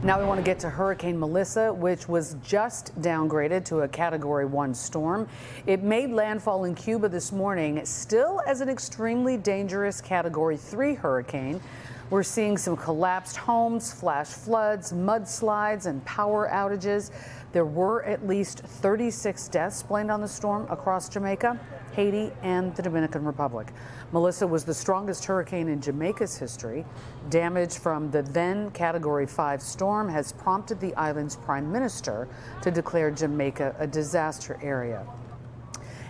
Now we want to get to Hurricane Melissa, which was just downgraded to a Category 1 storm. It made landfall in Cuba this morning, still as an extremely dangerous Category 3 hurricane. We're seeing some collapsed homes, flash floods, mudslides, and power outages. There were at least 36 deaths blamed on the storm across Jamaica, Haiti, and the Dominican Republic. Melissa was the strongest hurricane in Jamaica's history. Damage from the then Category 5 storm has prompted the island's prime minister to declare Jamaica a disaster area.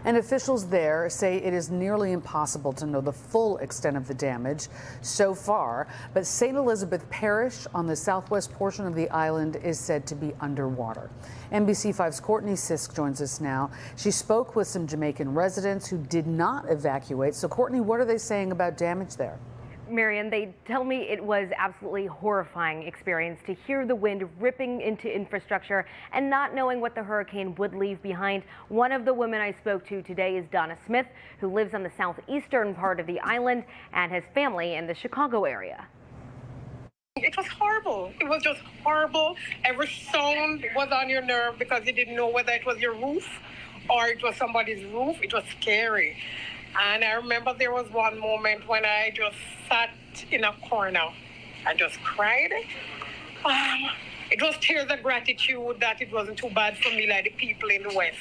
And officials there say it is nearly impossible to know the full extent of the damage so far, but St. Elizabeth Parish on the southwest portion of the island is said to be underwater. NBC5's Courtney Sisk joins us now. She spoke with some Jamaican residents who did not evacuate. So, Courtney, what are they saying about damage there? Marian, they tell me it was absolutely horrifying experience to hear the wind ripping into infrastructure and not knowing what the hurricane would leave behind. One of the women I spoke to today is Donna Smith, who lives on the southeastern part of the island and has family in the Chicago area. It was horrible. It was just horrible. Every sound was on your nerve because you didn't know whether it was your roof or it was somebody's roof. It was scary. And I remember there was one moment when I just sat in a corner and just cried. It was tears of gratitude that it wasn't too bad for me like the people in the West.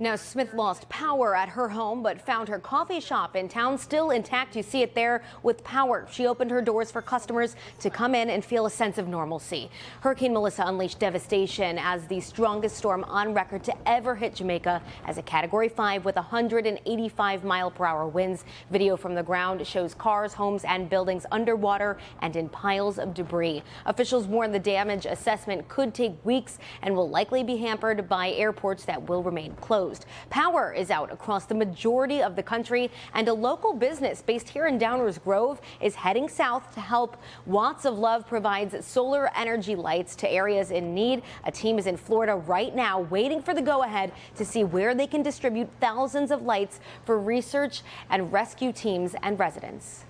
Now, Smith lost power at her home, but found her coffee shop in town still intact. You see it there with power. She opened her doors for customers to come in and feel a sense of normalcy. Hurricane Melissa unleashed devastation as the strongest storm on record to ever hit Jamaica as a Category 5 with 185-mile-per-hour winds. Video from the ground shows cars, homes, and buildings underwater and in piles of debris. Officials warn the damage assessment could take weeks and will likely be hampered by airports that will remain closed. Power is out across the majority of the country, and a local business based here in Downers Grove is heading south to help. Watts of Love provides solar energy lights to areas in need. A team is in Florida right now waiting for the go-ahead to see where they can distribute thousands of lights for research and rescue teams and residents.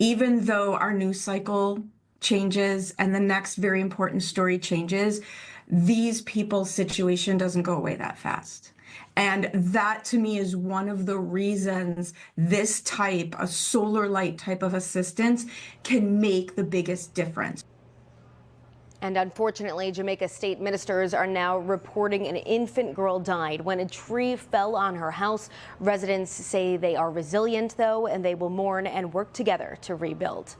Even though our news cycle changes and the next very important story changes, these people's situation doesn't go away that fast. And that, to me, is one of the reasons this type, a solar light type of assistance, can make the biggest difference. And unfortunately, Jamaica state ministers are now reporting an infant girl died when a tree fell on her house. Residents say they are resilient, though, and they will mourn and work together to rebuild.